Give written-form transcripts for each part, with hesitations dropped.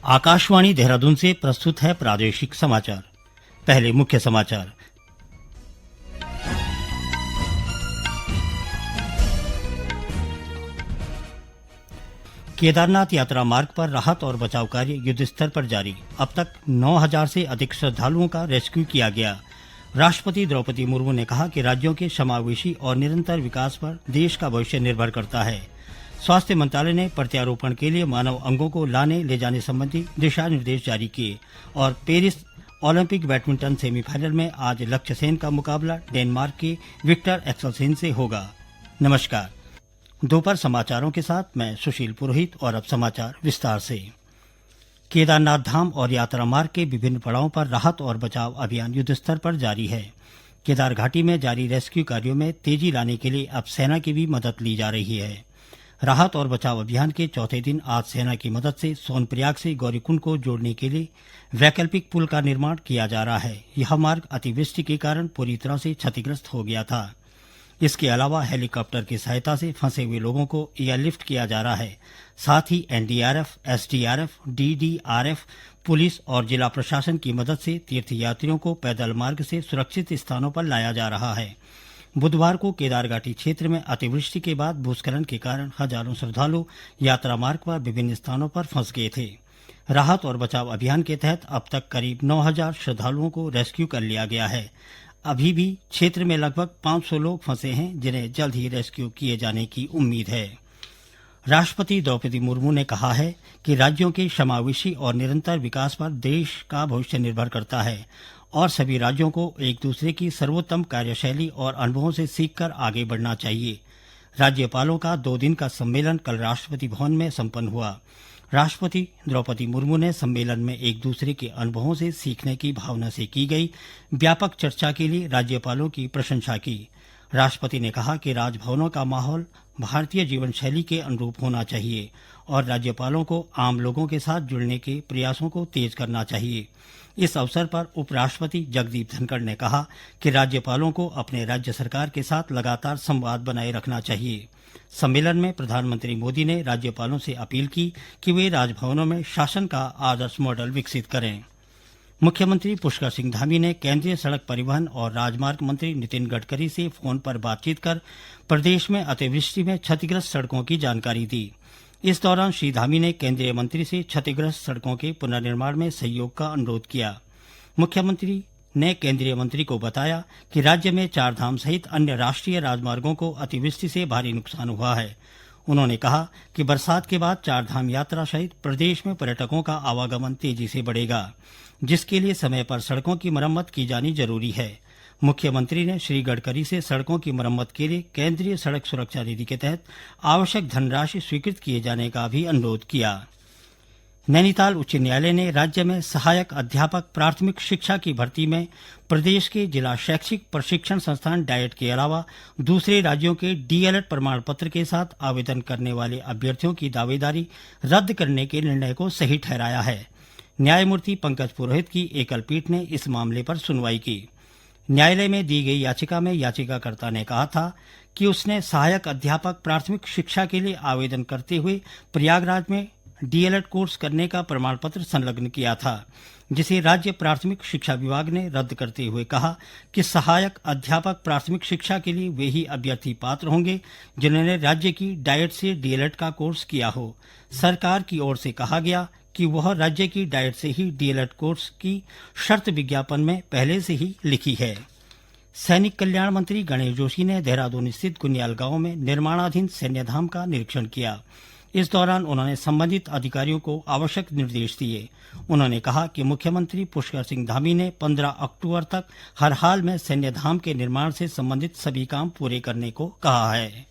आकाशवाणी देहरादून से प्रस्तुत है प्रादेशिक समाचार। पहले मुख्य समाचार। केदारनाथ यात्रा मार्ग पर राहत और बचाव कार्य युद्ध स्तर पर जारी। अब तक 9,000 से अधिक श्रद्धालुओं का रेस्क्यू किया गया। राष्ट्रपति द्रौपदी मुर्मू ने कहा कि राज्यों के समावेशी और निरंतर विकास पर देश का भविष्य निर्भर करता है। स्वास्थ्य मंत्रालय ने प्रत्यारोपण के लिए मानव अंगों को लाने ले जाने संबंधी दिशा निर्देश जारी किए। और पेरिस ओलंपिक बैडमिंटन सेमीफाइनल में आज लक्ष्य सेन का मुकाबला डेनमार्क के विक्टर एक्सेलसेन से होगा। नमस्कार। दोपहर समाचारों के साथ मैं सुशील पुरोहित और अब समाचार विस्तार से। केदारनाथ धाम और यात्रा मार्ग के विभिन्न पड़ावों पर राहत और बचाव अभियान युद्ध स्तर पर जारी है। केदार घाटी में जारी रेस्क्यू कार्यों में तेजी लाने के लिए अब सेना की भी मदद ली जा रही है। राहत और बचाव अभियान के चौथे दिन आज सेना की मदद से सोनप्रयाग से गौरीकुंड को जोड़ने के लिए वैकल्पिक पुल का निर्माण किया जा रहा है। यह मार्ग अतिवृष्टि के कारण पूरी तरह से क्षतिग्रस्त हो गया था। इसके अलावा हेलीकॉप्टर की सहायता से फंसे हुए लोगों को एयरलिफ्ट किया जा रहा है। साथ ही एनडीआरएफ, एसडीआरएफ, डीडीआरएफ, पुलिस और जिला प्रशासन की मदद से तीर्थयात्रियों को पैदल मार्ग से सुरक्षित स्थानों पर लाया जा रहा है। बुधवार को केदार घाटी क्षेत्र में अतिवृष्टि के बाद भूस्खलन के कारण हजारों श्रद्धालु यात्रा मार्ग पर विभिन्न स्थानों पर फंस गए थे। राहत और बचाव अभियान के तहत अब तक करीब 9,000 श्रद्धालुओं को रेस्क्यू कर लिया गया है। अभी भी क्षेत्र में लगभग 500 लोग फंसे हैं, जिन्हें जल्द ही रेस्क्यू किए जाने की उम्मीद है। राष्ट्रपति द्रौपदी मुर्मू ने कहा है कि राज्यों के समावेशी और निरंतर विकास पर देश का भविष्य निर्भर करता है और सभी राज्यों को एक दूसरे की सर्वोत्तम कार्यशैली और अनुभवों से सीखकर आगे बढ़ना चाहिए। राज्यपालों का 2 दिन का सम्मेलन कल राष्ट्रपति भवन में संपन्न हुआ। राष्ट्रपति द्रौपदी मुर्मू ने सम्मेलन में एक दूसरे के अनुभवों से सीखने की भावना से की गई व्यापक चर्चा के लिए राज्यपालों की प्रशंसा की। राष्ट्रपति ने कहा कि राजभवनों का माहौल भारतीय जीवन शैली के अनुरूप होना चाहिए और राज्यपालों को आम लोगों के साथ जुड़ने के प्रयासों को तेज करना चाहिए। इस अवसर पर उपराष्ट्रपति जगदीप धनखड़ ने कहा कि राज्यपालों को अपने राज्य सरकार के साथ लगातार संवाद बनाए रखना चाहिए। सम्मेलन में प्रधानमंत्री मोदी ने राज्यपालों से अपील की कि वे राजभवनों में शासन का आदर्श मॉडल विकसित करें। मुख्यमंत्री पुष्कर सिंह धामी ने केंद्रीय सड़क परिवहन और राजमार्ग मंत्री नितिन गडकरी से फोन पर बातचीत कर प्रदेश में अतिवृष्टि में क्षतिग्रस्त सड़कों की जानकारी दी। इस दौरान श्री धामी ने केंद्रीय मंत्री से क्षतिग्रस्त सड़कों के पुनर्निर्माण में सहयोग का अनुरोध किया। मुख्यमंत्री ने केंद्रीय मंत्री को बताया कि राज्य में चारधाम सहित अन्य राष्ट्रीय राजमार्गों को अतिवृष्टि से भारी नुकसान हुआ है। उन्होंने कहा कि बरसात के बाद चारधाम यात्रा सहित प्रदेश में पर्यटकों का आवागमन तेजी से बढ़ेगा, जिसके लिए समय पर सड़कों की मरम्मत की जानी जरूरी है। मुख्यमंत्री ने श्री गडकरी से सड़कों की मरम्मत के लिए केंद्रीय सड़क सुरक्षा निधि के तहत आवश्यक धनराशि स्वीकृत किए जाने का भी अनुरोध किया। नैनीताल उच्च न्यायालय ने राज्य में सहायक अध्यापक प्राथमिक शिक्षा की भर्ती में प्रदेश के जिला शैक्षिक प्रशिक्षण संस्थान डाइट के अलावा दूसरे राज्यों के डीएलएड प्रमाण पत्र के साथ आवेदन करने वाले अभ्यर्थियों की दावेदारी रद्द करने के निर्णय को सही ठहराया है। न्यायमूर्ति पंकज पुरोहित की एकल पीठ ने इस मामले पर सुनवाई की। न्यायालय में दी गई याचिका में याचिकाकर्ता ने कहा था कि उसने सहायक अध्यापक प्राथमिक शिक्षा के लिए आवेदन करते हुए प्रयागराज में डीएलएड कोर्स करने का प्रमाण पत्र संलग्न किया था, जिसे राज्य प्राथमिक शिक्षा विभाग ने रद्द करते हुए कहा कि सहायक अध्यापक प्राथमिक शिक्षा के लिए वे ही अभ्यर्थी पात्र होंगे जिन्होंने राज्य की डाइट से डीएलएड का कोर्स किया हो। सरकार की ओर से कहा गया कि वह राज्य की डाइट से ही डीएलएड कोर्स की शर्त विज्ञापन में पहले से ही लिखी है। सैनिक कल्याण मंत्री गणेश जोशी ने देहरादून स्थित गुनियाल गांव में निर्माणाधीन सैन्य धाम का निरीक्षण किया। इस दौरान उन्होंने संबंधित अधिकारियों को आवश्यक निर्देश दिए। उन्होंने कहा कि मुख्यमंत्री पुष्कर सिंह धामी ने 15 अक्टूबर तक हर हाल में सैन्य धाम के निर्माण से संबंधित सभी काम पूरे करने को कहा है।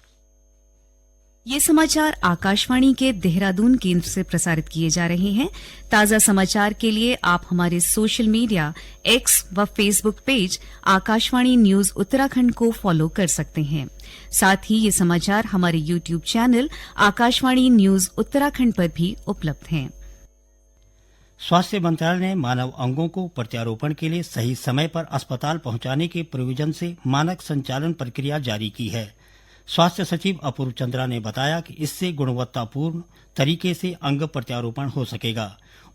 ये समाचार आकाशवाणी के देहरादून केंद्र से प्रसारित किए जा रहे हैं। ताजा समाचार के लिए आप हमारे सोशल मीडिया एक्स व Facebook page Akashvani news Uttarakhand को फॉलो कर सकते हैं। साथ ही ये समाचार हमारे YouTube channel Akashvani news Uttarakhand पर भी उपलब्ध हैं। स्वास्थ्य मंत्रालय ने मानव अंगों को प्रत्यारोपण के लिए सही समय पर अस्पताल पहुंचाने के प्रोविजन से मानक संचालन प्रक्रिया जारी की है। स्वास्थ्य सचिव अपूर्व चंद्रा ने बताया कि इससे गुणवत्तापूर्ण तरीके से अंग प्रत्यारोपण हो सकेगा।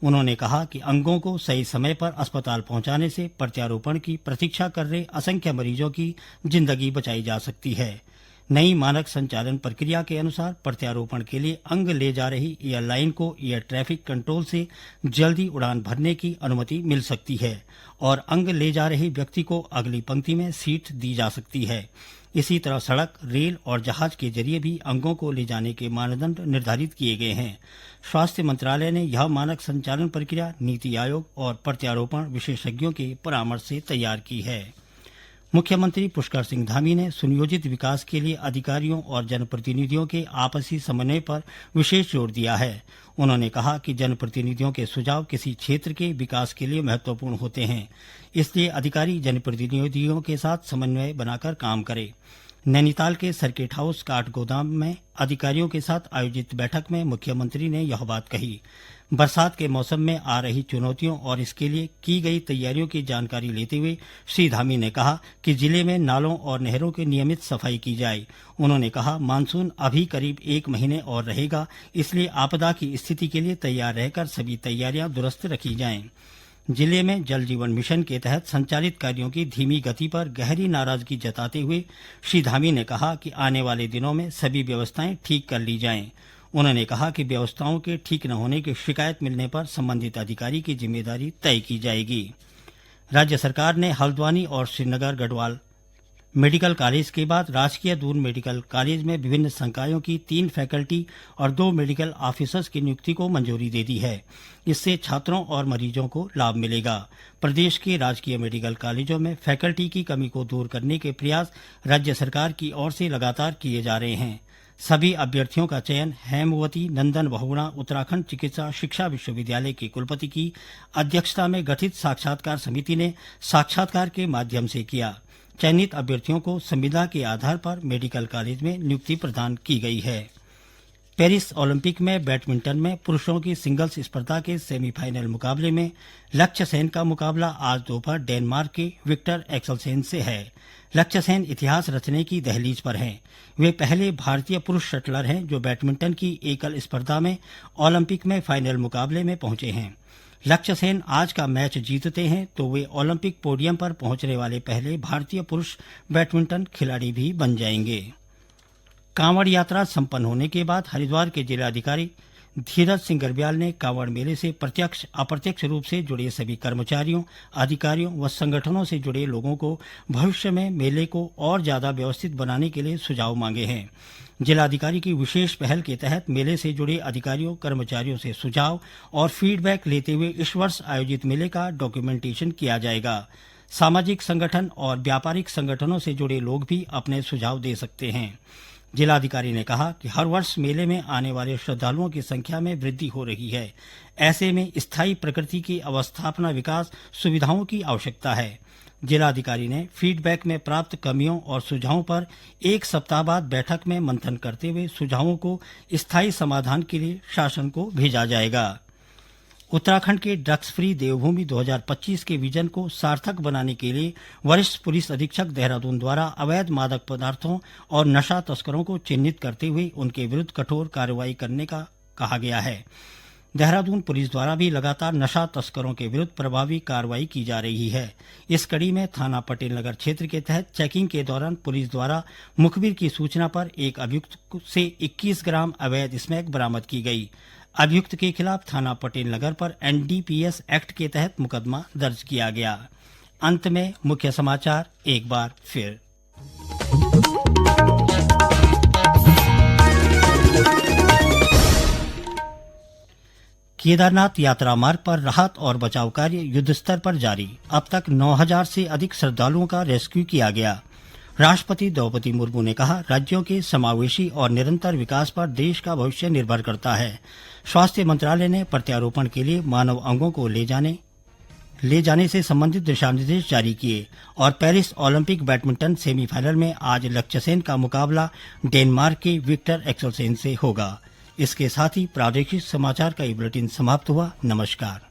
उन्होंने कहा कि अंगों को सही समय पर अस्पताल पहुंचाने से प्रत्यारोपण की प्रतीक्षा कर रहे असंख्य मरीजों की जिंदगी बचाई जा सकती है। नई मानक संचालन प्रक्रिया के अनुसार प्रत्यारोपण के लिए अंग ले जा रही एयरलाइन को एयर ट्रैफिक कंट्रोल से जल्दी उड़ान भरने की अनुमति मिल सकती है और अंग ले जा रहे व्यक्ति को अगली पंक्ति में सीट दी जा सकती है। इसी तरह सड़क, रेल और जहाज के जरिए भी अंगों को ले जाने के मानदंड निर्धारित किए गए हैं। स्वास्थ्य मंत्रालय ने यह मानक संचालन प्रक्रिया नीति आयोग और प्रत्यारोपण विशेषज्ञों के परामर्श से तैयार की है। मुख्यमंत्री पुष्कर सिंह धामी ने सुनियोजित विकास के लिए अधिकारियों और जनप्रतिनिधियों के आपसी समन्वय पर विशेष जोर दिया है। उन्होंने कहा कि जनप्रतिनिधियों के सुझाव किसी क्षेत्र के विकास के लिए महत्वपूर्ण होते हैं, इसलिए अधिकारी जनप्रतिनिधियों के साथ समन्वय बनाकर काम करें। नैनीताल के सर्किट हाउस काठगोदाम में अधिकारियों के साथ आयोजित बैठक में मुख्यमंत्री ने यह बात कही। बरसात के मौसम में आ रही चुनौतियों और इसके लिए की गई तैयारियों की जानकारी लेते हुए श्री धामी ने कहा कि जिले में नालों और नहरों की नियमित सफाई की जाए। उन्होंने कहा, मानसून अभी करीब 1 महीने और रहेगा, इसलिए आपदा की स्थिति के लिए तैयार रहकर सभी तैयारियां दुरुस्त रखी जाएं। जिले में जल जीवन मिशन के तहत संचालित कार्यों की धीमी गति पर गहरी नाराजगी जताते हुए श्री धामी ने कहा कि आने वाले दिनों में सभी व्यवस्थाएं ठीक कर ली जाएं। उन्होंने कहा कि व्यवस्थाओं के ठीक न होने की शिकायत मिलने पर संबंधित अधिकारी की जिम्मेदारी तय की जाएगी। राज्य सरकार ने हल्द्वानी और श्रीनगर गढ़वाल मेडिकल कॉलेज के बाद राजकीय दून मेडिकल कॉलेज में विभिन्न संकायों की 3 फैकल्टी और 2 मेडिकल ऑफिसर्स की नियुक्ति को मंजूरी दे दी है। इससे छात्रों और मरीजों को लाभ मिलेगा। प्रदेश के राजकीय मेडिकल कॉलेजों में फैकल्टी की कमी को दूर करने के प्रयास राज्य सरकार की ओर से लगातार किए जा रहे हैं। सभी अभ्यर्थियों का चयन हेमवती नंदन बहुगुणा उत्तराखंड चिकित्सा शिक्षा विश्वविद्यालय के कुलपति की अध्यक्षता में गठित साक्षात्कार समिति ने साक्षात्कार के माध्यम से किया। चयनित अभ्यर्थियों को संविदा के आधार पर मेडिकल कॉलेज में नियुक्ति प्रदान की गई है। पेरिस ओलंपिक में बैडमिंटन में पुरुषों की सिंगल्स स्पर्धा के सेमीफाइनल मुकाबले में लक्ष्य सेन का मुकाबला आज दोपहर डेनमार्क के विक्टर एक्सेलसेन से है। लक्ष्य सेन इतिहास रचने की दहलीज पर हैं। वे पहले भारतीय पुरुष शटलर हैं जो बैडमिंटन की एकल स्पर्धा में ओलंपिक में फाइनल मुकाबले में पहुंचे हैं। लक्ष्य सेन आज का मैच जीतते हैं तो वे ओलंपिक पोडियम पर पहुंचने वाले पहले भारतीय पुरुष बैडमिंटन खिलाड़ी भी बन जाएंगे। कांवड़ यात्रा संपन्न होने के बाद हरिद्वार के जिलाधिकारी धीरज सिंह गर्ब्याल ने कांवड़ मेले से प्रत्यक्ष अप्रत्यक्ष रूप से जुड़े सभी कर्मचारियों, अधिकारियों व संगठनों से जुड़े लोगों को भविष्य में मेले को और ज्यादा व्यवस्थित बनाने के लिए सुझाव मांगे हैं। जिलाधिकारी की विशेष पहल के तहत मेले से जुड़े अधिकारियों, कर्मचारियों से सुझाव और फीडबैक लेते हुए इस वर्ष आयोजित मेले का डॉक्यूमेंटेशन किया जाएगा। सामाजिक संगठन और व्यापारिक संगठनों से जुड़े लोग भी अपने सुझाव दे सकते हैं। जिलाधिकारी ने कहा कि हर वर्ष मेले में आने वाले श्रद्धालुओं की संख्या में वृद्धि हो रही है। ऐसे में स्थायी प्रकृति की अवस्थापना विकास सुविधाओं की आवश्यकता है। जिलाधिकारी ने फीडबैक में प्राप्त कमियों और सुझावों पर 1 सप्ताह बाद बैठक में मंथन करते हुए सुझावों को स्थायी समाधान के लिए शासन को भेजा जाएगा। उत्तराखंड के ड्रग्स फ्री देवभूमि 2025 के विजन को सार्थक बनाने के लिए वरिष्ठ पुलिस अधीक्षक देहरादून द्वारा अवैध मादक पदार्थों और नशा तस्करों को चिन्हित करते हुए उनके विरुद्ध कठोर कार्रवाई करने का कहा गया है। देहरादून पुलिस द्वारा भी लगातार नशा तस्करों के विरुद्ध प्रभावी कार्रवाई की जा रही है। इस कड़ी में थाना पटेल नगर क्षेत्र के तहत चेकिंग के दौरान पुलिस द्वारा मुखबिर की सूचना पर एक अभियुक्त से 21 ग्राम अवैध स्मैक बरामद की गई। अभियुक्त के खिलाफ थाना पटेल नगर पर NDPS एक्ट के तहत मुकदमा दर्ज किया गया। अंत में मुख्य समाचार एक बार फिर। केदारनाथ यात्रा मार्ग पर राहत और बचाव कार्य युद्धस्तर पर जारी। अब तक 9000 से अधिक श्रद्धालुओं का रेस्क्यू किया गया। राष्ट्रपति द्रौपदी मुर्मू ने कहा, राज्यों के समावेशी और निरंतर विकास पर देश का भविष्य निर्भर करता है। स्वास्थ्य मंत्रालय ने प्रत्यारोपण के लिए मानव अंगों को ले जाने से संबंधित दिशा निर्देश जारी किए और पेरिस ओलंपिक बैडमिंटन सेमीफाइनल में आज लक्ष्य सेन का मुकाबला डेनमार्क के विक्टर एक्सेलसेन से होगा। इसके साथ ही प्रादेशिक समाचार का ये बुलेटिन समाप्त हुआ। नमस्कार।